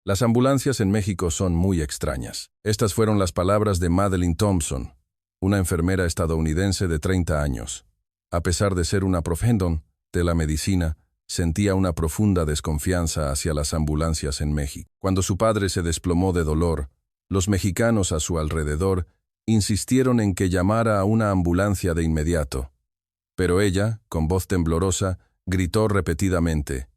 Las ambulancias en México son muy extrañas. Estas fueron las palabras de Madeleine Thompson, una enfermera estadounidense de 30 años. A pesar de ser una profesional de la medicina, sentía una profunda desconfianza hacia las ambulancias en México. Cuando su padre se desplomó de dolor, los mexicanos a su alrededor insistieron en que llamara a una ambulancia de inmediato. Pero ella, con voz temblorosa, gritó repetidamente: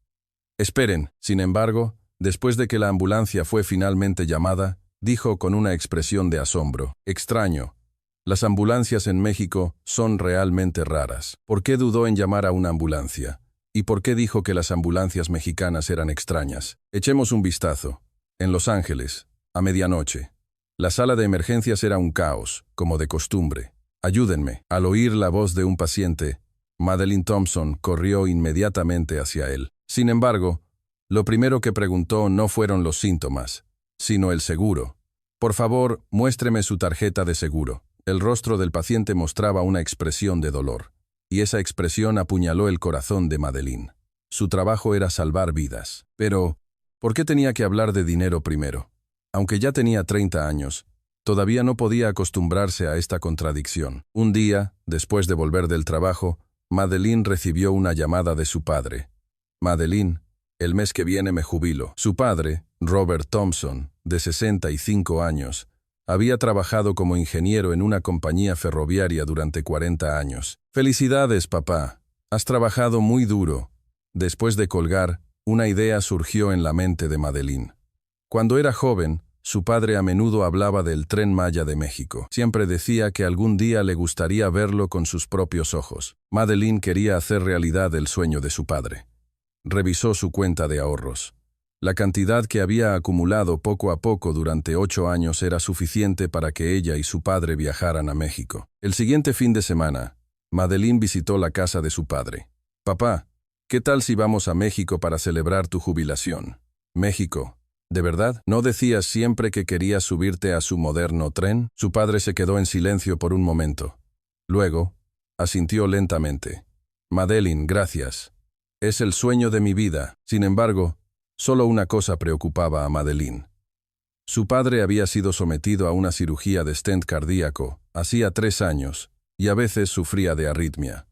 «Esperen». Sin embargo, después de que la ambulancia fue finalmente llamada, dijo con una expresión de asombro: «Extraño. Las ambulancias en México son realmente raras. ¿Por qué dudó en llamar a una ambulancia? ¿Y por qué dijo que las ambulancias mexicanas eran extrañas? Echemos un vistazo. En Los Ángeles, a medianoche, la sala de emergencias era un caos, como de costumbre. «Ayúdenme». Al oír la voz de un paciente, Madeleine Thompson corrió inmediatamente hacia él. Sin embargo, lo primero que preguntó no fueron los síntomas, sino el seguro. «Por favor, muéstreme su tarjeta de seguro». El rostro del paciente mostraba una expresión de dolor, y esa expresión apuñaló el corazón de Madeleine. Su trabajo era salvar vidas. Pero, ¿por qué tenía que hablar de dinero primero? Aunque ya tenía 30 años, todavía no podía acostumbrarse a esta contradicción. Un día, después de volver del trabajo, Madeleine recibió una llamada de su padre. «Madeleine, el mes que viene me jubilo». Su padre, Robert Thompson, de 65 años, había trabajado como ingeniero en una compañía ferroviaria durante 40 años. «Felicidades, papá. Has trabajado muy duro». Después de colgar, una idea surgió en la mente de Madeleine. Cuando era joven, su padre a menudo hablaba del Tren Maya de México. Siempre decía que algún día le gustaría verlo con sus propios ojos. Madeleine quería hacer realidad el sueño de su padre. Revisó su cuenta de ahorros. La cantidad que había acumulado poco a poco durante 8 años era suficiente para que ella y su padre viajaran a México. El siguiente fin de semana, Madeleine visitó la casa de su padre. «Papá, ¿qué tal si vamos a México para celebrar tu jubilación?» «¿México? ¿De verdad? ¿No decías siempre que querías subirte a su moderno tren?» Su padre se quedó en silencio por un momento. Luego, asintió lentamente. «Madeleine, gracias. Es el sueño de mi vida». Sin embargo, solo una cosa preocupaba a Madeleine. Su padre había sido sometido a una cirugía de stent cardíaco hacía 3 años y a veces sufría de arritmia.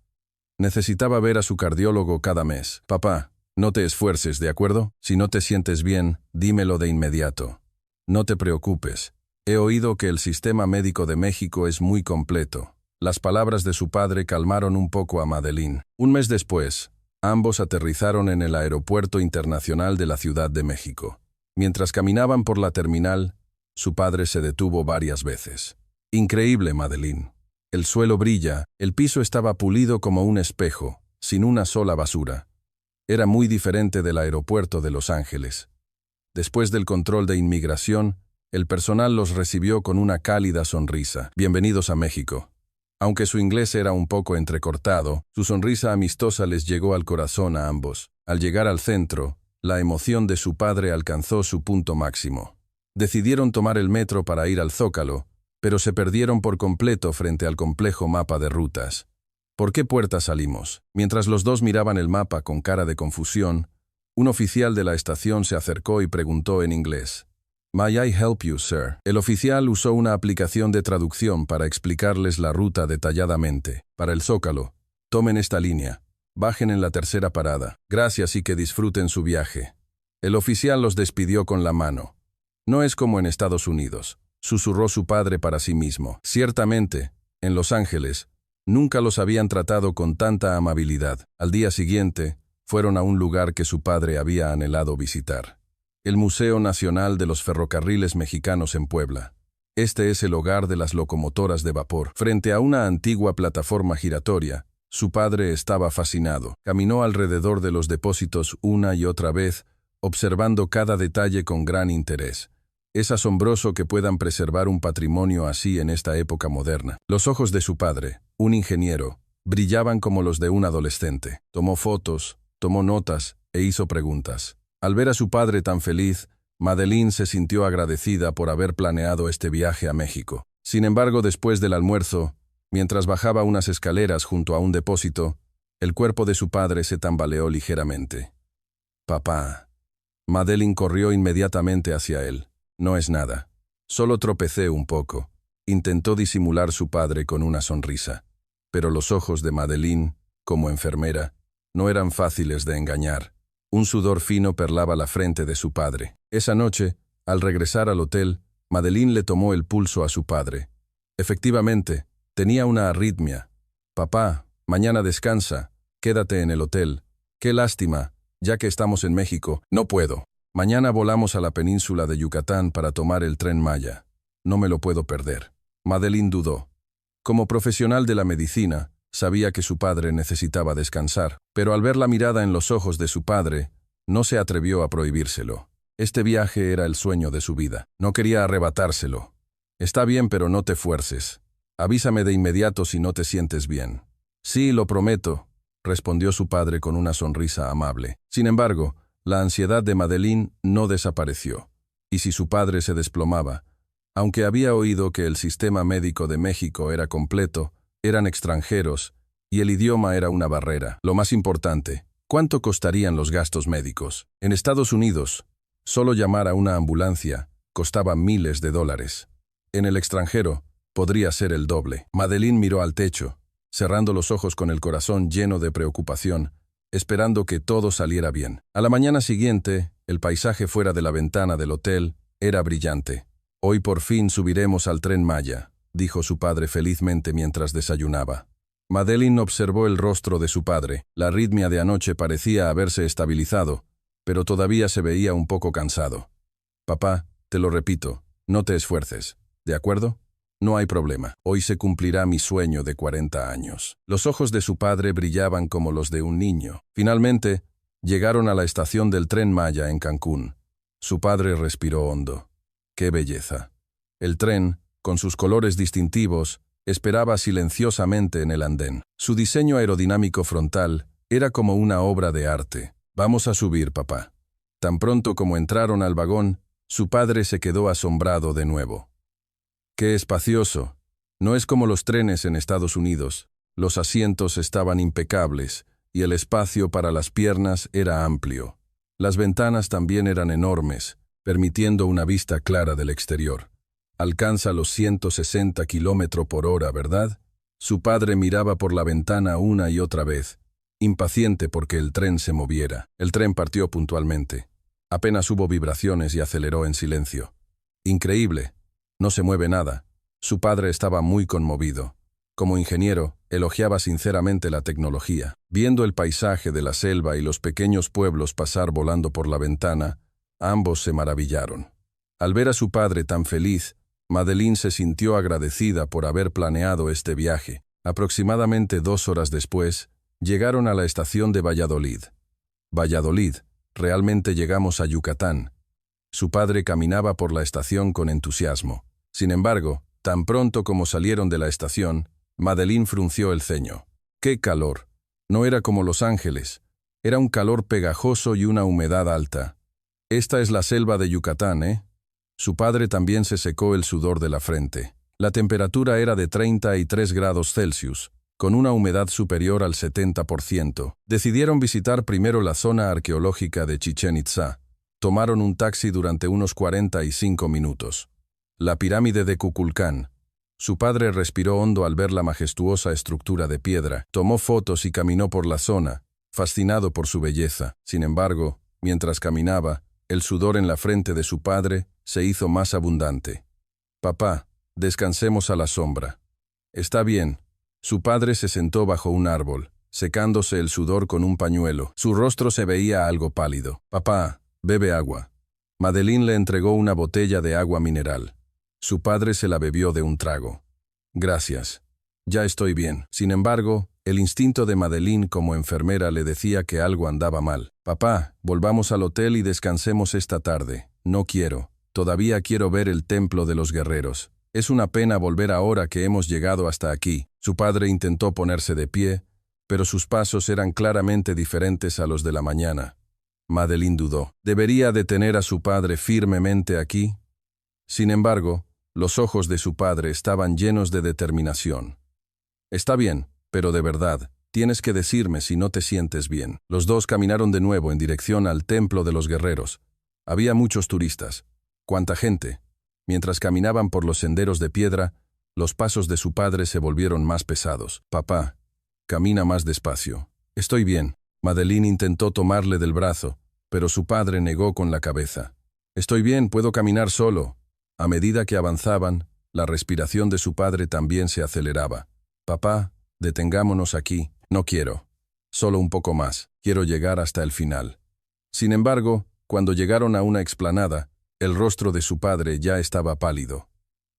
Necesitaba ver a su cardiólogo cada mes. «Papá, no te esfuerces, ¿de acuerdo? Si no te sientes bien, dímelo de inmediato. No te preocupes. He oído que el sistema médico de México es muy completo». Las palabras de su padre calmaron un poco a Madeleine. Un mes después, ambos aterrizaron en el Aeropuerto Internacional de la Ciudad de México. Mientras caminaban por la terminal, su padre se detuvo varias veces. «Increíble, Madeleine. El suelo brilla, el piso estaba pulido como un espejo, sin una sola basura. Era muy diferente del aeropuerto de Los Ángeles. Después del control de inmigración, el personal los recibió con una cálida sonrisa. «Bienvenidos a México». Aunque su inglés era un poco entrecortado, su sonrisa amistosa les llegó al corazón a ambos. Al llegar al centro, la emoción de su padre alcanzó su punto máximo. Decidieron tomar el metro para ir al Zócalo, pero se perdieron por completo frente al complejo mapa de rutas. ¿Por qué puerta salimos? Mientras los dos miraban el mapa con cara de confusión, un oficial de la estación se acercó y preguntó en inglés: «May I help you, sir?» El oficial usó una aplicación de traducción para explicarles la ruta detalladamente. «Para el Zócalo, tomen esta línea. Bajen en la tercera parada. Gracias y que disfruten su viaje». El oficial los despidió con la mano. «No es como en Estados Unidos», susurró su padre para sí mismo. Ciertamente, en Los Ángeles, nunca los habían tratado con tanta amabilidad. Al día siguiente, fueron a un lugar que su padre había anhelado visitar: el Museo Nacional de los Ferrocarriles Mexicanos en Puebla. Este es el hogar de las locomotoras de vapor. Frente a una antigua plataforma giratoria, su padre estaba fascinado. Caminó alrededor de los depósitos una y otra vez, observando cada detalle con gran interés. Es asombroso que puedan preservar un patrimonio así en esta época moderna. Los ojos de su padre, un ingeniero, brillaban como los de un adolescente. Tomó fotos, tomó notas e hizo preguntas. Al ver a su padre tan feliz, Madeleine se sintió agradecida por haber planeado este viaje a México. Sin embargo, después del almuerzo, mientras bajaba unas escaleras junto a un depósito, el cuerpo de su padre se tambaleó ligeramente. «Papá, Madeline corrió inmediatamente hacia él. No es nada. Solo tropecé un poco. Intentó disimular su padre con una sonrisa. Pero los ojos de Madeline, como enfermera, no eran fáciles de engañar. Un sudor fino perlaba la frente de su padre. Esa noche, al regresar al hotel, Madeline le tomó el pulso a su padre. Efectivamente, tenía una arritmia. Papá, mañana descansa, quédate en el hotel. Qué lástima, ya que estamos en México. No puedo. Mañana volamos a la península de Yucatán para tomar el tren Maya. No me lo puedo perder. Madeline dudó. Como profesional de la medicina, sabía que su padre necesitaba descansar, pero al ver la mirada en los ojos de su padre, no se atrevió a prohibírselo. Este viaje era el sueño de su vida. No quería arrebatárselo. Está bien, pero no te fuerces. Avísame de inmediato si no te sientes bien. Sí, lo prometo, respondió su padre con una sonrisa amable. Sin embargo, la ansiedad de Madeline no desapareció. Y si su padre se desplomaba, aunque había oído que el sistema médico de México era completo, eran extranjeros, y el idioma era una barrera. Lo más importante, ¿cuánto costarían los gastos médicos? En Estados Unidos, solo llamar a una ambulancia costaba miles de dólares. En el extranjero, podría ser el doble. Madeline miró al techo, cerrando los ojos con el corazón lleno de preocupación, esperando que todo saliera bien. A la mañana siguiente, el paisaje fuera de la ventana del hotel era brillante. Hoy por fin subiremos al tren Maya, dijo su padre felizmente mientras desayunaba. Madeline observó el rostro de su padre. La arritmia de anoche parecía haberse estabilizado, pero todavía se veía un poco cansado. Papá, te lo repito, no te esfuerces, ¿de acuerdo? No hay problema. Hoy se cumplirá mi sueño de 40 años. Los ojos de su padre brillaban como los de un niño. Finalmente, llegaron a la estación del tren Maya en Cancún. Su padre respiró hondo. ¡Qué belleza! El tren, con sus colores distintivos, esperaba silenciosamente en el andén. Su diseño aerodinámico frontal era como una obra de arte. Vamos a subir, papá. Tan pronto como entraron al vagón, su padre se quedó asombrado de nuevo. ¡Qué espacioso! No es como los trenes en Estados Unidos. Los asientos estaban impecables y el espacio para las piernas era amplio. Las ventanas también eran enormes, permitiendo una vista clara del exterior. Alcanza los 160 km/h, ¿verdad? Su padre miraba por la ventana una y otra vez, impaciente porque el tren se moviera. El tren partió puntualmente. Apenas hubo vibraciones y aceleró en silencio. Increíble. No se mueve nada. Su padre estaba muy conmovido. Como ingeniero, elogiaba sinceramente la tecnología. Viendo el paisaje de la selva y los pequeños pueblos pasar volando por la ventana, ambos se maravillaron. Al ver a su padre tan feliz, Madeline se sintió agradecida por haber planeado este viaje. Aproximadamente 2 horas después, llegaron a la estación de Valladolid. Valladolid, realmente llegamos a Yucatán. Su padre caminaba por la estación con entusiasmo. Sin embargo, tan pronto como salieron de la estación, Madeline frunció el ceño. ¡Qué calor! No era como Los Ángeles. Era un calor pegajoso y una humedad alta. Esta es la selva de Yucatán, ¿eh? Su padre también se secó el sudor de la frente. La temperatura era de 33 grados Celsius, con una humedad superior al 70%. Decidieron visitar primero la zona arqueológica de Chichén Itzá. Tomaron un taxi durante unos 45 minutos. La pirámide de Kukulcán. Su padre respiró hondo al ver la majestuosa estructura de piedra. Tomó fotos y caminó por la zona, fascinado por su belleza. Sin embargo, mientras caminaba, el sudor en la frente de su padre se hizo más abundante. Papá, descansemos a la sombra. Está bien. Su padre se sentó bajo un árbol, secándose el sudor con un pañuelo. Su rostro se veía algo pálido. Papá, bebe agua. Madeline le entregó una botella de agua mineral. Su padre se la bebió de un trago. Gracias. Ya estoy bien. Sin embargo, el instinto de Madeline como enfermera le decía que algo andaba mal. Papá, volvamos al hotel y descansemos esta tarde. No quiero. Todavía quiero ver el templo de los guerreros. Es una pena volver ahora que hemos llegado hasta aquí. Su padre intentó ponerse de pie, pero sus pasos eran claramente diferentes a los de la mañana. Madeline dudó. ¿Debería detener a su padre firmemente aquí? Sin embargo, los ojos de su padre estaban llenos de determinación. Está bien, pero de verdad, tienes que decirme si no te sientes bien. Los dos caminaron de nuevo en dirección al templo de los guerreros, Había muchos turistas. ¡Cuánta gente! Mientras caminaban por los senderos de piedra, los pasos de su padre se volvieron más pesados. «Papá, camina más despacio». «Estoy bien». Madeleine intentó tomarle del brazo, pero su padre negó con la cabeza. «Estoy bien, puedo caminar solo». A medida que avanzaban, la respiración de su padre también se aceleraba. «Papá, detengámonos aquí». «No quiero. Solo un poco más. Quiero llegar hasta el final». Sin embargo, cuando llegaron a una explanada, el rostro de su padre ya estaba pálido.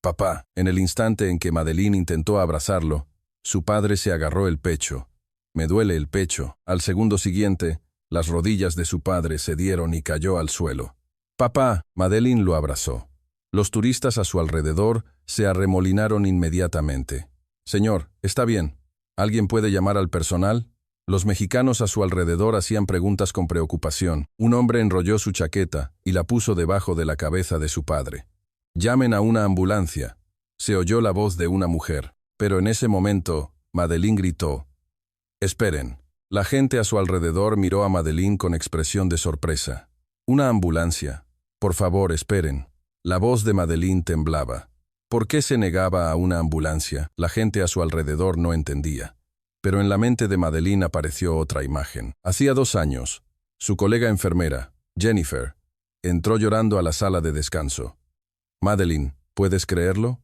«Papá». En el instante en que Madeleine intentó abrazarlo, su padre se agarró el pecho. «Me duele el pecho». Al segundo siguiente, las rodillas de su padre cedieron y cayó al suelo. «Papá». Madeleine lo abrazó. Los turistas a su alrededor se arremolinaron inmediatamente. «Señor, está bien. ¿Alguien puede llamar al personal?» Los mexicanos a su alrededor hacían preguntas con preocupación. Un hombre enrolló su chaqueta y la puso debajo de la cabeza de su padre. «Llamen a una ambulancia». Se oyó la voz de una mujer. Pero en ese momento, Madeleine gritó: «Esperen». La gente a su alrededor miró a Madeleine con expresión de sorpresa. «¿Una ambulancia? Por favor, esperen». La voz de Madeleine temblaba. ¿Por qué se negaba a una ambulancia? La gente a su alrededor no entendía. Pero en la mente de Madeleine apareció otra imagen. Hacía 2 años, su colega enfermera, Jennifer, entró llorando a la sala de descanso. «Madeleine, ¿puedes creerlo?».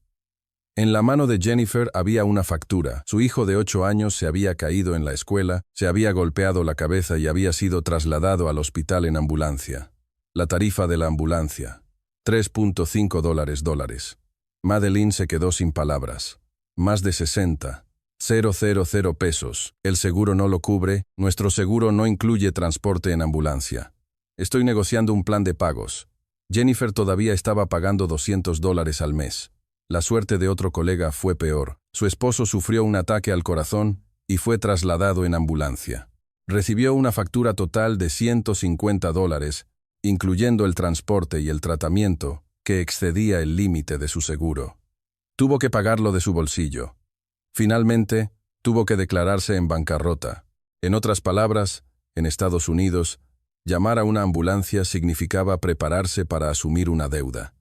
En la mano de Jennifer había una factura. Su hijo de 8 años se había caído en la escuela, se había golpeado la cabeza y había sido trasladado al hospital en ambulancia. La tarifa de la ambulancia: $3.5. Madeleine se quedó sin palabras. Más de 60,000 pesos. El seguro no lo cubre, nuestro seguro no incluye transporte en ambulancia. Estoy negociando un plan de pagos. Jennifer todavía estaba pagando $200 al mes. La suerte de otro colega fue peor. Su esposo sufrió un ataque al corazón y fue trasladado en ambulancia. Recibió una factura total de $150, incluyendo el transporte y el tratamiento, que excedía el límite de su seguro. Tuvo que pagarlo de su bolsillo. Finalmente, tuvo que declararse en bancarrota. En otras palabras, en Estados Unidos, llamar a una ambulancia significaba prepararse para asumir una deuda.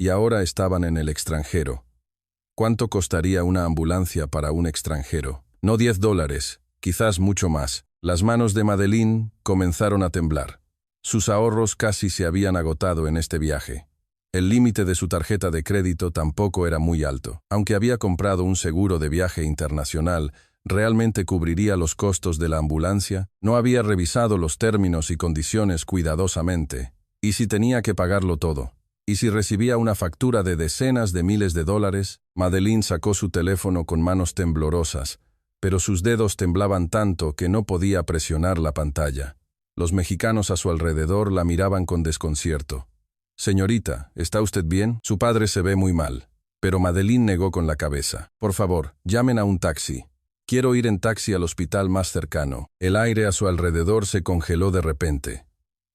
Y ahora estaban en el extranjero. ¿Cuánto costaría una ambulancia para un extranjero? No $10, quizás mucho más. Las manos de Madeleine comenzaron a temblar. Sus ahorros casi se habían agotado en este viaje. El límite de su tarjeta de crédito tampoco era muy alto. Aunque había comprado un seguro de viaje internacional, ¿realmente cubriría los costos de la ambulancia? No había revisado los términos y condiciones cuidadosamente. ¿Y si tenía que pagarlo todo? ¿Y si recibía una factura de decenas de miles de dólares? Madeleine sacó su teléfono con manos temblorosas, pero sus dedos temblaban tanto que no podía presionar la pantalla. Los mexicanos a su alrededor la miraban con desconcierto. «Señorita, ¿está usted bien? Su padre se ve muy mal». Pero Madeleine negó con la cabeza. «Por favor, llamen a un taxi. Quiero ir en taxi al hospital más cercano». El aire a su alrededor se congeló de repente.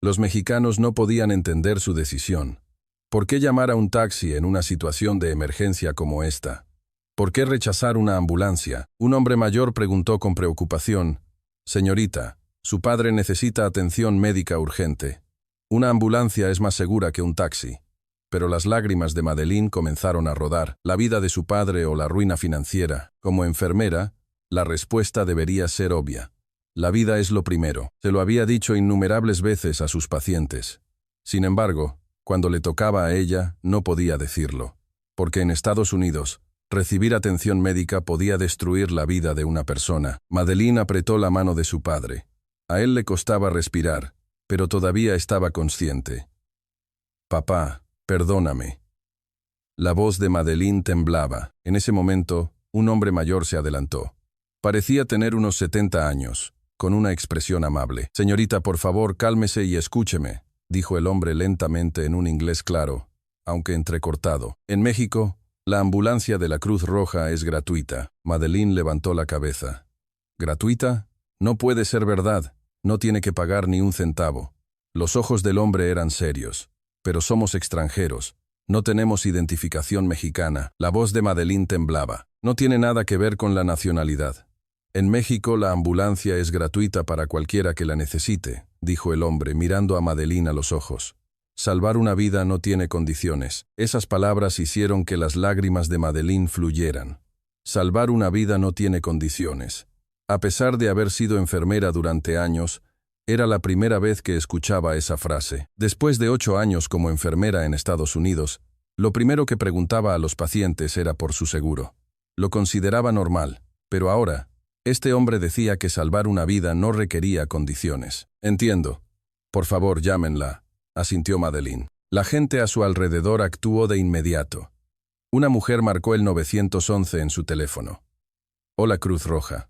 Los mexicanos no podían entender su decisión. ¿Por qué llamar a un taxi en una situación de emergencia como esta? ¿Por qué rechazar una ambulancia? Un hombre mayor preguntó con preocupación: «Señorita, su padre necesita atención médica urgente. Una ambulancia es más segura que un taxi». Pero las lágrimas de Madeleine comenzaron a rodar. La vida de su padre o la ruina financiera. Como enfermera, la respuesta debería ser obvia. La vida es lo primero. Se lo había dicho innumerables veces a sus pacientes. Sin embargo, cuando le tocaba a ella, no podía decirlo. Porque en Estados Unidos, recibir atención médica podía destruir la vida de una persona. Madeleine apretó la mano de su padre. A él le costaba respirar, pero todavía estaba consciente. «Papá, perdóname». La voz de Madeleine temblaba. En ese momento, un hombre mayor se adelantó. Parecía tener unos 70 años, con una expresión amable. «Señorita, por favor, cálmese y escúcheme», dijo el hombre lentamente en un inglés claro, aunque entrecortado. «En México, la ambulancia de la Cruz Roja es gratuita». Madeleine levantó la cabeza. «¿Gratuita? No puede ser verdad. No tiene que pagar ni un centavo». Los ojos del hombre eran serios. «Pero somos extranjeros. No tenemos identificación mexicana». La voz de Madeleine temblaba. «No tiene nada que ver con la nacionalidad. En México la ambulancia es gratuita para cualquiera que la necesite», dijo el hombre mirando a Madeleine a los ojos. Salvar una vida no tiene condiciones. Esas palabras hicieron que las lágrimas de Madeleine fluyeran. Salvar una vida no tiene condiciones. A pesar de haber sido enfermera durante años, era la primera vez que escuchaba esa frase. Después de 8 años como enfermera en Estados Unidos, lo primero que preguntaba a los pacientes era por su seguro. Lo consideraba normal, pero ahora, este hombre decía que salvar una vida no requería condiciones. Entiendo. Por favor, llámenla, asintió Madeleine. La gente a su alrededor actuó de inmediato. Una mujer marcó el 911 en su teléfono. Hola, Cruz Roja.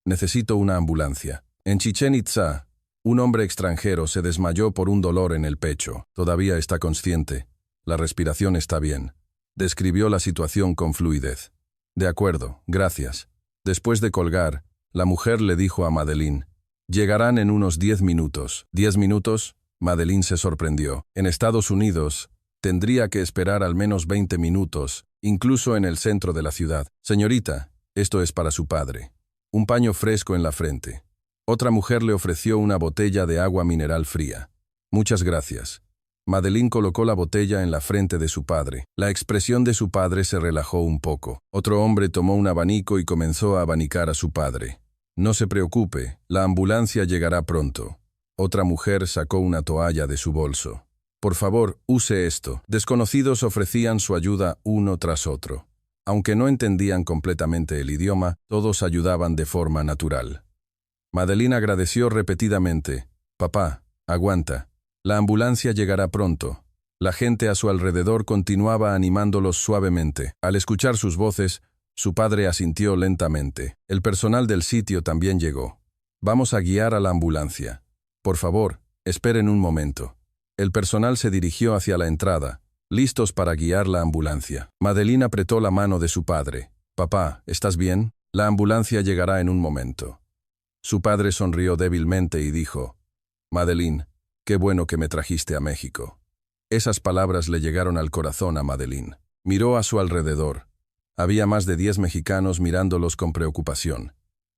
Necesito una ambulancia. En Chichén Itzá, un hombre extranjero se desmayó por un dolor en el pecho. Todavía está consciente. La respiración está bien. Describió la situación con fluidez. De acuerdo, gracias. Después de colgar, la mujer le dijo a Madeleine, llegarán en unos 10 minutos. ¿10 minutos? Madeleine se sorprendió. En Estados Unidos, tendría que esperar al menos 20 minutos, incluso en el centro de la ciudad. Señorita, esto es para su padre. Un paño fresco en la frente. Otra mujer le ofreció una botella de agua mineral fría. Muchas gracias. Madeleine colocó la botella en la frente de su padre. La expresión de su padre se relajó un poco. Otro hombre tomó un abanico y comenzó a abanicar a su padre. No se preocupe, la ambulancia llegará pronto. Otra mujer sacó una toalla de su bolso. Por favor, use esto. Desconocidos ofrecían su ayuda uno tras otro. Aunque no entendían completamente el idioma, todos ayudaban de forma natural. Madeleine agradeció repetidamente. Papá, aguanta. La ambulancia llegará pronto. La gente a su alrededor continuaba animándolos suavemente. Al escuchar sus voces, su padre asintió lentamente. El personal del sitio también llegó. Vamos a guiar a la ambulancia. Por favor, esperen un momento. El personal se dirigió hacia la entrada, listos para guiar la ambulancia. Madeleine apretó la mano de su padre. Papá, ¿estás bien? La ambulancia llegará en un momento. Su padre sonrió débilmente y dijo, Madeleine, qué bueno que me trajiste a México. Esas palabras le llegaron al corazón a Madeleine. Miró a su alrededor. Había más de 10 mexicanos mirándolos con preocupación.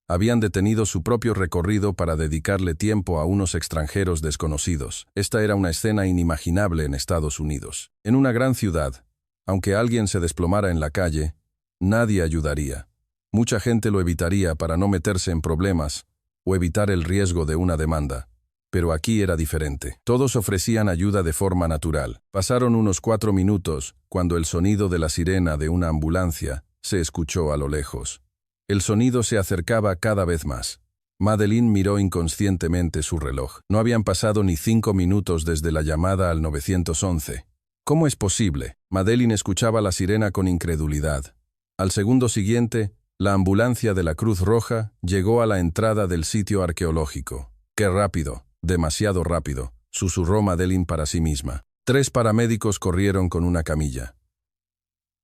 Habían detenido su propio recorrido para dedicarle tiempo a unos extranjeros desconocidos. Esta era una escena inimaginable en Estados Unidos. En una gran ciudad, aunque alguien se desplomara en la calle, nadie ayudaría. Mucha gente lo evitaría para no meterse en problemas o evitar el riesgo de una demanda. Pero aquí era diferente. Todos ofrecían ayuda de forma natural. Pasaron unos 4 minutos cuando el sonido de la sirena de una ambulancia se escuchó a lo lejos. El sonido se acercaba cada vez más. Madeleine miró inconscientemente su reloj. No habían pasado ni 5 minutos desde la llamada al 911. ¿Cómo es posible? Madeleine escuchaba la sirena con incredulidad. Al segundo siguiente, la ambulancia de la Cruz Roja llegó a la entrada del sitio arqueológico. ¡Qué rápido! Demasiado rápido, susurró Madeleine para sí misma. 3 paramédicos corrieron con una camilla.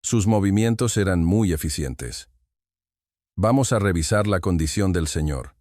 Sus movimientos eran muy eficientes. Vamos a revisar la condición del señor.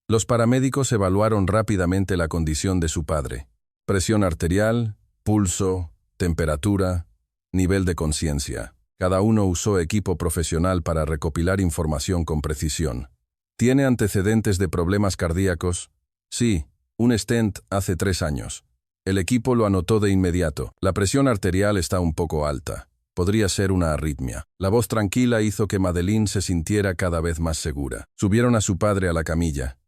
Los paramédicos evaluaron rápidamente la condición de su padre. Presión arterial, pulso, temperatura, nivel de conciencia. Cada uno usó equipo profesional para recopilar información con precisión. ¿Tiene antecedentes de problemas cardíacos? Sí. Un stent hace 3 años. El equipo lo anotó de inmediato. La presión arterial está un poco alta. Podría ser una arritmia. La voz tranquila hizo que Madeleine se sintiera cada vez más segura. Subieron a su padre a la camilla.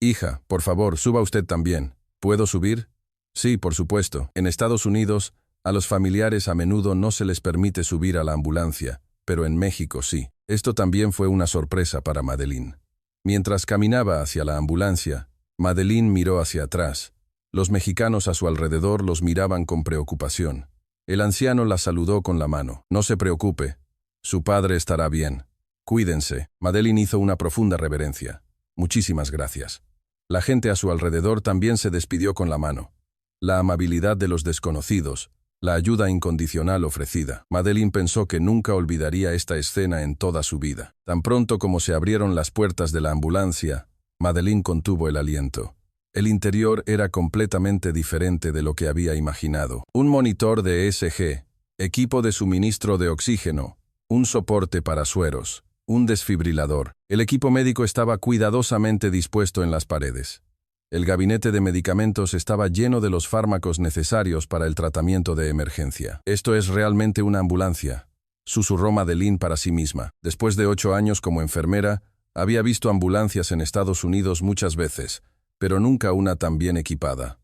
Hija, por favor, suba usted también. ¿Puedo subir? Sí, por supuesto. En Estados Unidos, a los familiares a menudo no se les permite subir a la ambulancia, pero en México sí. Esto también fue una sorpresa para Madeleine. Mientras caminaba hacia la ambulancia, Madeleine miró hacia atrás. Los mexicanos a su alrededor los miraban con preocupación. El anciano la saludó con la mano. No se preocupe. Su padre estará bien. Cuídense. Madeleine hizo una profunda reverencia. Muchísimas gracias. La gente a su alrededor también se despidió con la mano. La amabilidad de los desconocidos, la ayuda incondicional ofrecida. Madeleine pensó que nunca olvidaría esta escena en toda su vida. Tan pronto como se abrieron las puertas de la ambulancia, Madeleine contuvo el aliento. El interior era completamente diferente de lo que había imaginado. Un monitor de ECG, equipo de suministro de oxígeno, un soporte para sueros, un desfibrilador. El equipo médico estaba cuidadosamente dispuesto en las paredes. El gabinete de medicamentos estaba lleno de los fármacos necesarios para el tratamiento de emergencia. «Esto es realmente una ambulancia», susurró Madeleine para sí misma. Después de 8 años como enfermera, había visto ambulancias en Estados Unidos muchas veces, pero nunca una tan bien equipada.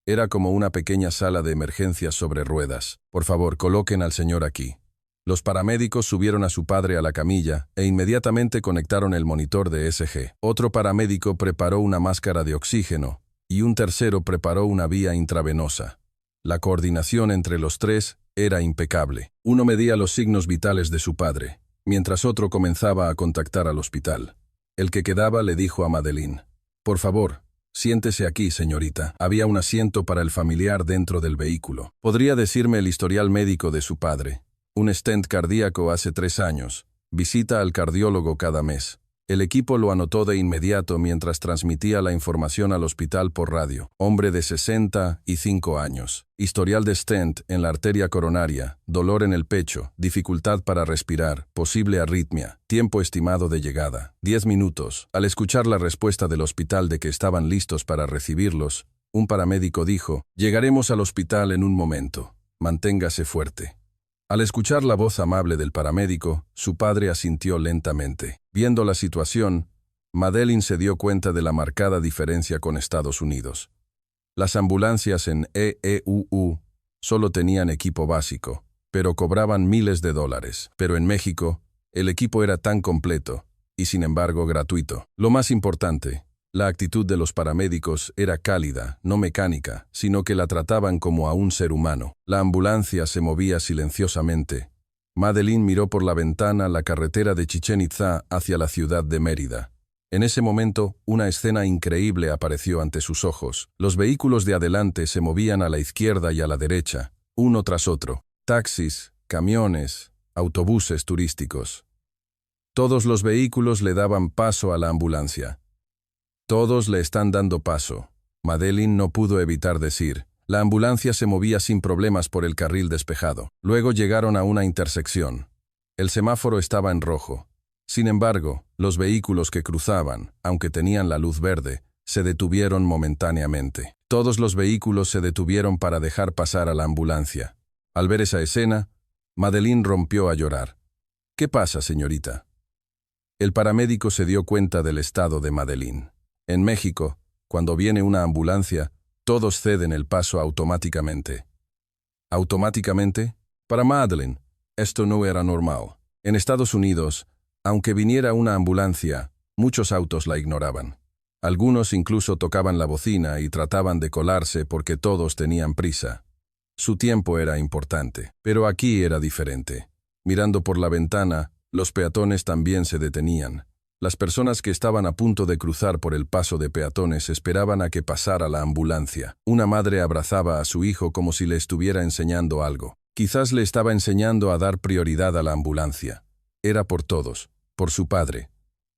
Era como una pequeña sala de emergencias sobre ruedas. «Por favor, coloquen al señor aquí». Los paramédicos subieron a su padre a la camilla e inmediatamente conectaron el monitor de ECG. Otro paramédico preparó una máscara de oxígeno y un tercero preparó una vía intravenosa. La coordinación entre los tres era impecable. Uno medía los signos vitales de su padre, mientras otro comenzaba a contactar al hospital. El que quedaba le dijo a Madeleine: «Por favor, siéntese aquí, señorita». Había un asiento para el familiar dentro del vehículo. «¿Podría decirme el historial médico de su padre?» «Un stent cardíaco hace 3 años. Visita al cardiólogo cada mes». El equipo lo anotó de inmediato mientras transmitía la información al hospital por radio. Hombre de 65 años. Historial de stent en la arteria coronaria, dolor en el pecho, dificultad para respirar, posible arritmia. Tiempo estimado de llegada: 10 minutos. Al escuchar la respuesta del hospital de que estaban listos para recibirlos, un paramédico dijo: «Llegaremos al hospital en un momento. Manténgase fuerte». Al escuchar la voz amable del paramédico, su padre asintió lentamente. Viendo la situación, Madeleine se dio cuenta de la marcada diferencia con Estados Unidos. Las ambulancias en EEUU solo tenían equipo básico, pero cobraban miles de dólares. Pero en México, el equipo era tan completo, y sin embargo gratuito. Lo más importante, la actitud de los paramédicos era cálida, no mecánica, sino que la trataban como a un ser humano. La ambulancia se movía silenciosamente. Madeleine miró por la ventana la carretera de Chichén Itzá hacia la ciudad de Mérida. En ese momento, una escena increíble apareció ante sus ojos. Los vehículos de adelante se movían a la izquierda y a la derecha, uno tras otro. Taxis, camiones, autobuses turísticos. Todos los vehículos le daban paso a la ambulancia. «Todos le están dando paso», Madeleine no pudo evitar decir. La ambulancia se movía sin problemas por el carril despejado. Luego llegaron a una intersección. El semáforo estaba en rojo. Sin embargo, los vehículos que cruzaban, aunque tenían la luz verde, se detuvieron momentáneamente. Todos los vehículos se detuvieron para dejar pasar a la ambulancia. Al ver esa escena, Madeleine rompió a llorar. «¿Qué pasa, señorita?». El paramédico se dio cuenta del estado de Madeleine. En México, cuando viene una ambulancia, todos ceden el paso automáticamente. ¿Automáticamente? Para Madeleine, esto no era normal. En Estados Unidos, aunque viniera una ambulancia, muchos autos la ignoraban. Algunos incluso tocaban la bocina y trataban de colarse porque todos tenían prisa. Su tiempo era importante, pero aquí era diferente. Mirando por la ventana, los peatones también se detenían. Las personas que estaban a punto de cruzar por el paso de peatones esperaban a que pasara la ambulancia. Una madre abrazaba a su hijo como si le estuviera enseñando algo. Quizás le estaba enseñando a dar prioridad a la ambulancia. Era por todos, por su padre.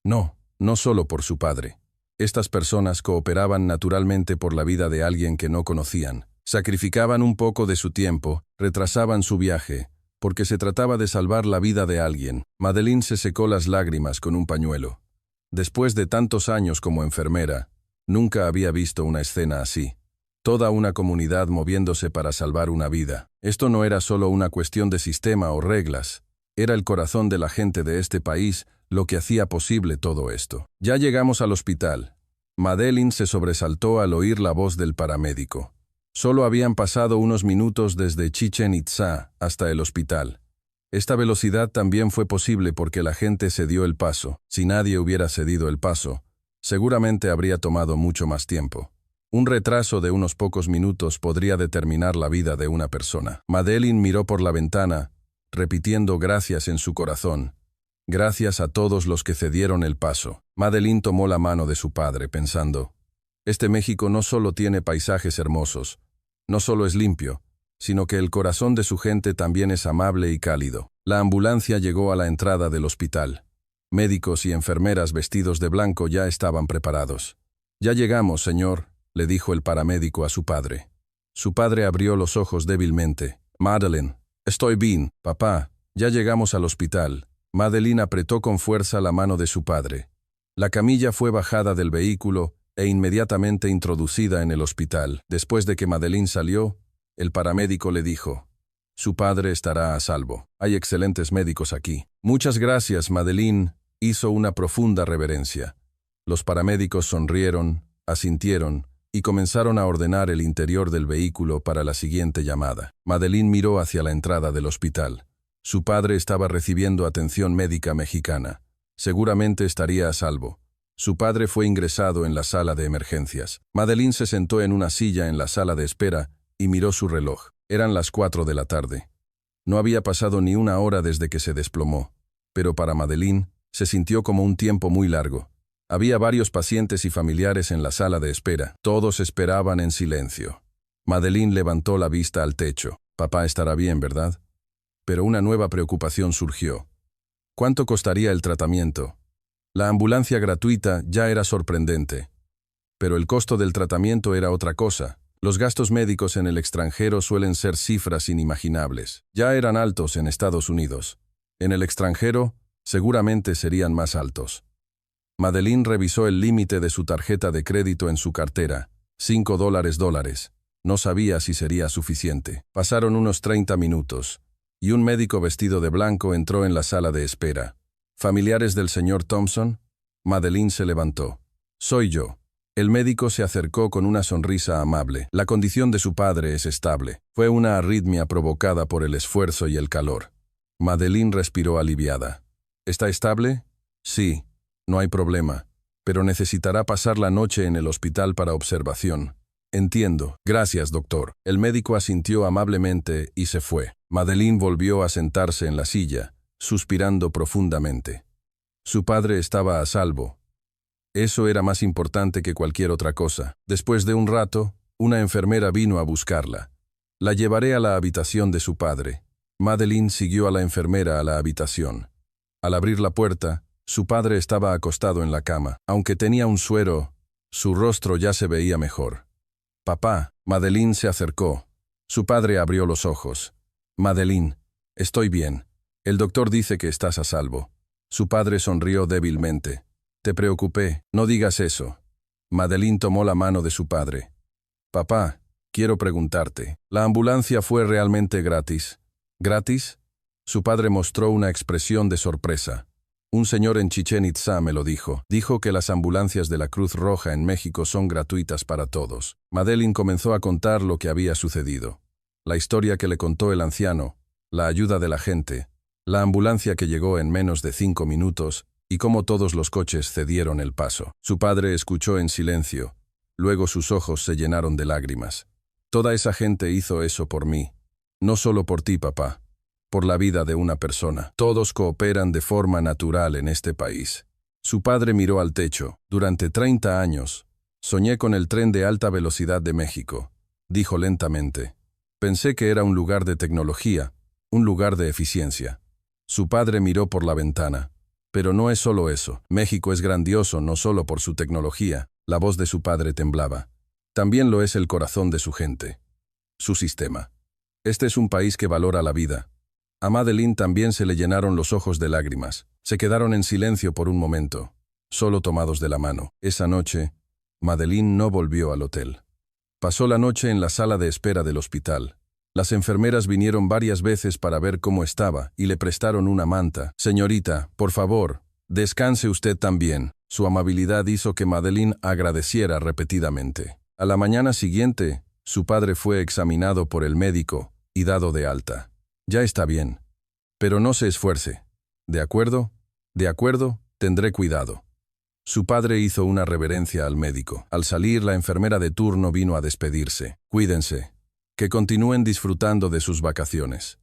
No, no solo por su padre. Estas personas cooperaban naturalmente por la vida de alguien que no conocían. Sacrificaban un poco de su tiempo, retrasaban su viaje, porque se trataba de salvar la vida de alguien. Madeleine se secó las lágrimas con un pañuelo. Después de tantos años como enfermera, nunca había visto una escena así. Toda una comunidad moviéndose para salvar una vida. Esto no era solo una cuestión de sistema o reglas. Era el corazón de la gente de este país lo que hacía posible todo esto. Ya llegamos al hospital. Madeleine se sobresaltó al oír la voz del paramédico. Solo habían pasado unos minutos desde Chichén Itzá hasta el hospital. Esta velocidad también fue posible porque la gente cedió el paso. Si nadie hubiera cedido el paso, seguramente habría tomado mucho más tiempo. Un retraso de unos pocos minutos podría determinar la vida de una persona. Madeleine miró por la ventana, repitiendo gracias en su corazón. Gracias a todos los que cedieron el paso. Madeleine tomó la mano de su padre pensando: este México no solo tiene paisajes hermosos, no solo es limpio, sino que el corazón de su gente también es amable y cálido. La ambulancia llegó a la entrada del hospital. Médicos y enfermeras vestidos de blanco ya estaban preparados. «Ya llegamos, señor», le dijo el paramédico a su padre. Su padre abrió los ojos débilmente. «Madeleine, estoy bien, papá, ya llegamos al hospital». Madeleine apretó con fuerza la mano de su padre. La camilla fue bajada del vehículo e inmediatamente introducida en el hospital. Después de que Madeleine salió, el paramédico le dijo: «Su padre estará a salvo. Hay excelentes médicos aquí». «Muchas gracias, Madeleine», hizo una profunda reverencia. Los paramédicos sonrieron, asintieron y comenzaron a ordenar el interior del vehículo para la siguiente llamada. Madeleine miró hacia la entrada del hospital. Su padre estaba recibiendo atención médica mexicana. Seguramente estaría a salvo. Su padre fue ingresado en la sala de emergencias. Madeleine se sentó en una silla en la sala de espera y miró su reloj. Eran las 4 de la tarde. No había pasado ni una hora desde que se desplomó, pero para Madeleine se sintió como un tiempo muy largo. Había varios pacientes y familiares en la sala de espera. Todos esperaban en silencio. Madeleine levantó la vista al techo. Papá estará bien, ¿verdad? Pero una nueva preocupación surgió. ¿Cuánto costaría el tratamiento? La ambulancia gratuita ya era sorprendente. Pero el costo del tratamiento era otra cosa. Los gastos médicos en el extranjero suelen ser cifras inimaginables. Ya eran altos en Estados Unidos. En el extranjero, seguramente serían más altos. Madeleine revisó el límite de su tarjeta de crédito en su cartera. $5. No sabía si sería suficiente. Pasaron unos 30 minutos, y un médico vestido de blanco entró en la sala de espera. ¿Familiares del señor Thompson? Madeleine se levantó. «Soy yo». El médico se acercó con una sonrisa amable. La condición de su padre es estable. Fue una arritmia provocada por el esfuerzo y el calor. Madeleine respiró aliviada. ¿Está estable? Sí. No hay problema, pero necesitará pasar la noche en el hospital para observación. Entiendo. Gracias, doctor. El médico asintió amablemente y se fue. Madeleine volvió a sentarse en la silla, suspirando profundamente. Su padre estaba a salvo. Eso era más importante que cualquier otra cosa. Después de un rato, una enfermera vino a buscarla. «La llevaré a la habitación de su padre». Madeleine siguió a la enfermera a la habitación. Al abrir la puerta, su padre estaba acostado en la cama. Aunque tenía un suero, su rostro ya se veía mejor. «Papá». Madeleine se acercó. Su padre abrió los ojos. «Madeleine, estoy bien. El doctor dice que estás a salvo». Su padre sonrió débilmente. «Te preocupé. No digas eso». Madeleine tomó la mano de su padre. «Papá, quiero preguntarte. ¿La ambulancia fue realmente gratis?» «¿Gratis?» Su padre mostró una expresión de sorpresa. «Un señor en Chichén Itzá me lo dijo. Dijo que las ambulancias de la Cruz Roja en México son gratuitas para todos». Madeleine comenzó a contar lo que había sucedido. La historia que le contó el anciano, la ayuda de la gente, la ambulancia que llegó en menos de 5 minutos y cómo todos los coches cedieron el paso. Su padre escuchó en silencio. Luego sus ojos se llenaron de lágrimas. «Toda esa gente hizo eso por mí. No solo por ti, papá. Por la vida de una persona. Todos cooperan de forma natural en este país». Su padre miró al techo. «Durante 30 años, soñé con el tren de alta velocidad de México», dijo lentamente. «Pensé que era un lugar de tecnología, un lugar de eficiencia». Su padre miró por la ventana. «Pero no es solo eso. México es grandioso no solo por su tecnología». La voz de su padre temblaba. «También lo es el corazón de su gente. Su sistema. Este es un país que valora la vida». A Madeleine también se le llenaron los ojos de lágrimas. Se quedaron en silencio por un momento, solo tomados de la mano. Esa noche, Madeleine no volvió al hotel. Pasó la noche en la sala de espera del hospital. Las enfermeras vinieron varias veces para ver cómo estaba y le prestaron una manta. «Señorita, por favor, descanse usted también». Su amabilidad hizo que Madeleine agradeciera repetidamente. A la mañana siguiente, su padre fue examinado por el médico y dado de alta. «Ya está bien. Pero no se esfuerce. ¿De acuerdo? De acuerdo, tendré cuidado». Su padre hizo una reverencia al médico. Al salir, la enfermera de turno vino a despedirse. «Cuídense. Que continúen disfrutando de sus vacaciones».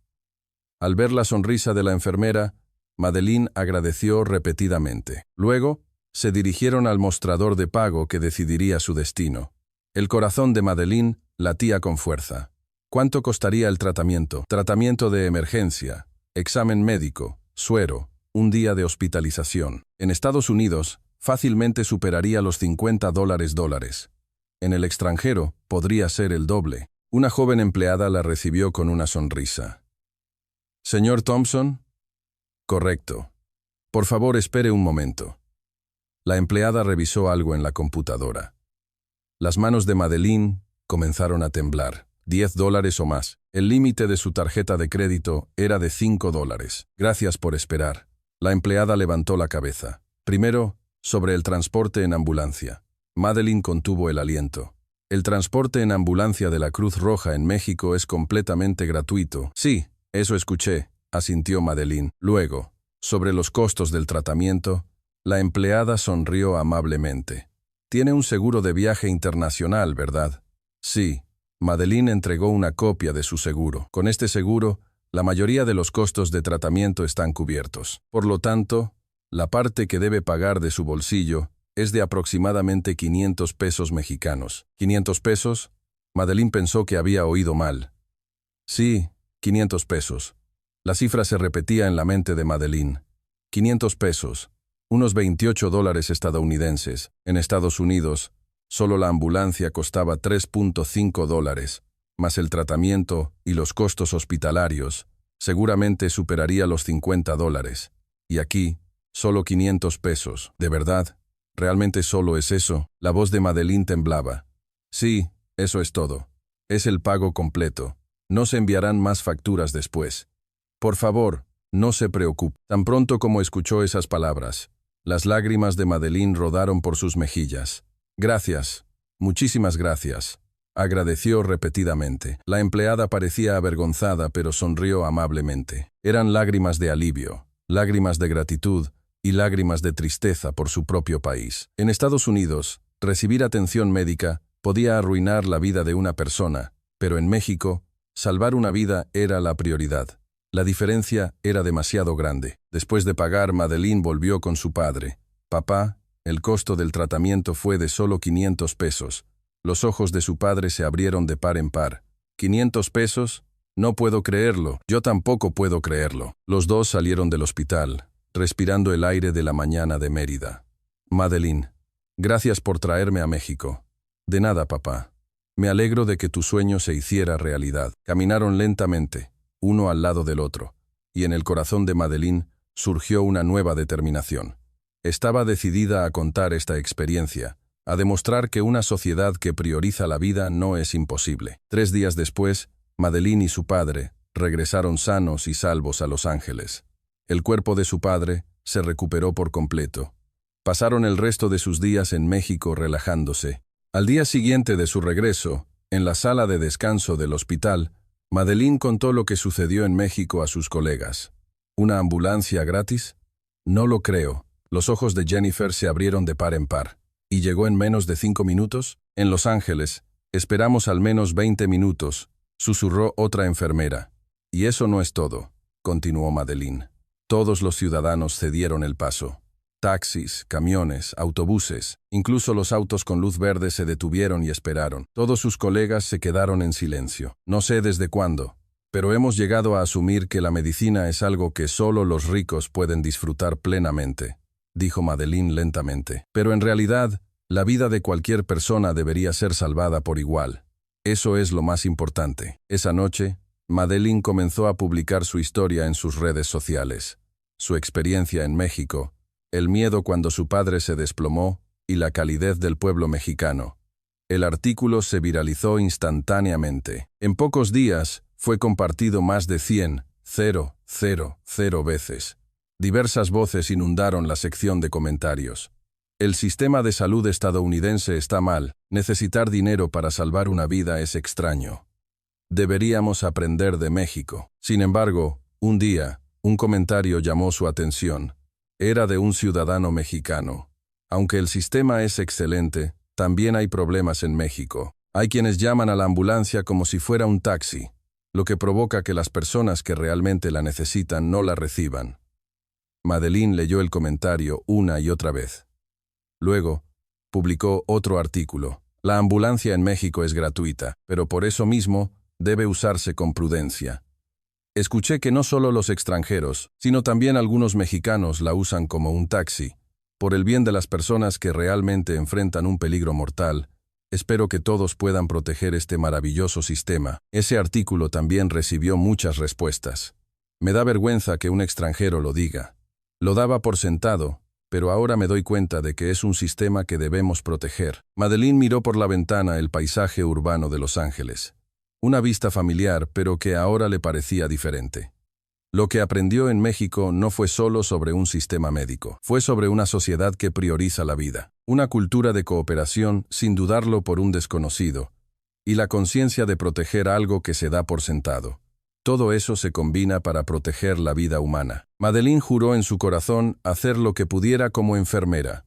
Al ver la sonrisa de la enfermera, Madeleine agradeció repetidamente. Luego, se dirigieron al mostrador de pago que decidiría su destino. El corazón de Madeleine latía con fuerza. ¿Cuánto costaría el tratamiento? Tratamiento de emergencia, examen médico, suero, un día de hospitalización. En Estados Unidos, fácilmente superaría los $50. En el extranjero, podría ser el doble. Una joven empleada la recibió con una sonrisa. «¿Señor Thompson?» «Correcto. Por favor, espere un momento». La empleada revisó algo en la computadora. Las manos de Madeleine comenzaron a temblar. $10 o más. El límite de su tarjeta de crédito era de $5. Gracias por esperar. La empleada levantó la cabeza. Primero, sobre el transporte en ambulancia. Madeleine contuvo el aliento. El transporte en ambulancia de la Cruz Roja en México es completamente gratuito. Sí, eso escuché, asintió Madeleine. Luego, sobre los costos del tratamiento, la empleada sonrió amablemente. Tiene un seguro de viaje internacional, ¿verdad? Sí. Madeleine entregó una copia de su seguro. Con este seguro, la mayoría de los costos de tratamiento están cubiertos. Por lo tanto, la parte que debe pagar de su bolsillo es de aproximadamente 500 pesos mexicanos. ¿500 pesos? Madeleine pensó que había oído mal. Sí, 500 pesos. La cifra se repetía en la mente de Madeleine. 500 pesos, unos $28 estadounidenses. En Estados Unidos, solo la ambulancia costaba $3.5, más el tratamiento y los costos hospitalarios, seguramente superaría los $50. Y aquí, solo 500 pesos. ¿De verdad? ¿Realmente solo es eso? La voz de Madeleine temblaba. Sí, eso es todo. Es el pago completo. No se enviarán más facturas después. Por favor, no se preocupe. Tan pronto como escuchó esas palabras, las lágrimas de Madeleine rodaron por sus mejillas. Gracias. Muchísimas gracias. Agradeció repetidamente. La empleada parecía avergonzada, pero sonrió amablemente. Eran lágrimas de alivio, lágrimas de gratitud y lágrimas de tristeza por su propio país. En Estados Unidos, recibir atención médica podía arruinar la vida de una persona, pero en México, salvar una vida era la prioridad. La diferencia era demasiado grande. Después de pagar, Madeleine volvió con su padre. Papá, el costo del tratamiento fue de solo 500 pesos. Los ojos de su padre se abrieron de par en par. ¿500 pesos? No puedo creerlo. Yo tampoco puedo creerlo. Los dos salieron del hospital, respirando el aire de la mañana de Mérida. Madeleine, gracias por traerme a México. De nada, papá. Me alegro de que tu sueño se hiciera realidad. Caminaron lentamente, uno al lado del otro, y en el corazón de Madeleine surgió una nueva determinación. Estaba decidida a contar esta experiencia, a demostrar que una sociedad que prioriza la vida no es imposible. 3 días después, Madeleine y su padre regresaron sanos y salvos a Los Ángeles. El cuerpo de su padre se recuperó por completo. Pasaron el resto de sus días en México relajándose. Al día siguiente de su regreso, en la sala de descanso del hospital, Madeleine contó lo que sucedió en México a sus colegas. ¿Una ambulancia gratis? No lo creo. Los ojos de Jennifer se abrieron de par en par. ¿Y llegó en menos de 5 minutos? En Los Ángeles, esperamos al menos 20 minutos, susurró otra enfermera. Y eso no es todo, continuó Madeleine. Todos los ciudadanos cedieron el paso. Taxis, camiones, autobuses, incluso los autos con luz verde se detuvieron y esperaron. Todos sus colegas se quedaron en silencio. No sé desde cuándo, pero hemos llegado a asumir que la medicina es algo que solo los ricos pueden disfrutar plenamente, dijo Madeleine lentamente. Pero en realidad, la vida de cualquier persona debería ser salvada por igual. Eso es lo más importante. Esa noche, Madeleine comenzó a publicar su historia en sus redes sociales. Su experiencia en México, el miedo cuando su padre se desplomó y la calidez del pueblo mexicano. El artículo se viralizó instantáneamente. En pocos días, fue compartido más de 100,000 veces. Diversas voces inundaron la sección de comentarios. El sistema de salud estadounidense está mal. Necesitar dinero para salvar una vida es extraño. Deberíamos aprender de México. Sin embargo, un día, un comentario llamó su atención. Era de un ciudadano mexicano. Aunque el sistema es excelente, también hay problemas en México. Hay quienes llaman a la ambulancia como si fuera un taxi, lo que provoca que las personas que realmente la necesitan no la reciban. Madeleine leyó el comentario una y otra vez. Luego, publicó otro artículo. La ambulancia en México es gratuita, pero por eso mismo debe usarse con prudencia. Escuché que no solo los extranjeros, sino también algunos mexicanos la usan como un taxi. Por el bien de las personas que realmente enfrentan un peligro mortal, espero que todos puedan proteger este maravilloso sistema. Ese artículo también recibió muchas respuestas. Me da vergüenza que un extranjero lo diga. Lo daba por sentado, pero ahora me doy cuenta de que es un sistema que debemos proteger. Madeline miró por la ventana el paisaje urbano de Los Ángeles. Una vista familiar, pero que ahora le parecía diferente. Lo que aprendió en México no fue solo sobre un sistema médico, fue sobre una sociedad que prioriza la vida, una cultura de cooperación sin dudarlo por un desconocido, y la conciencia de proteger algo que se da por sentado. Todo eso se combina para proteger la vida humana. Madeline juró en su corazón hacer lo que pudiera como enfermera.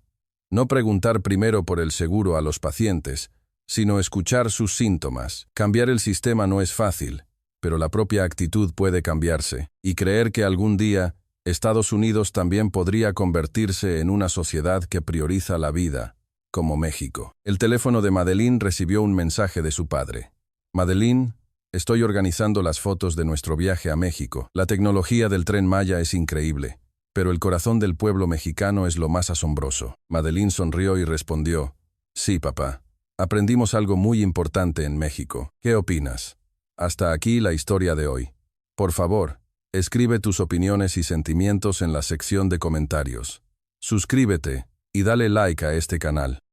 No preguntar primero por el seguro a los pacientes, sino escuchar sus síntomas. Cambiar el sistema no es fácil, pero la propia actitud puede cambiarse, y creer que algún día Estados Unidos también podría convertirse en una sociedad que prioriza la vida, como México. El teléfono de Madeline recibió un mensaje de su padre. Madeline, estoy organizando las fotos de nuestro viaje a México. La tecnología del Tren Maya es increíble, pero el corazón del pueblo mexicano es lo más asombroso. Madeline sonrió y respondió, sí, papá. Aprendimos algo muy importante en México. ¿Qué opinas? Hasta aquí la historia de hoy. Por favor, escribe tus opiniones y sentimientos en la sección de comentarios. Suscríbete y dale like a este canal.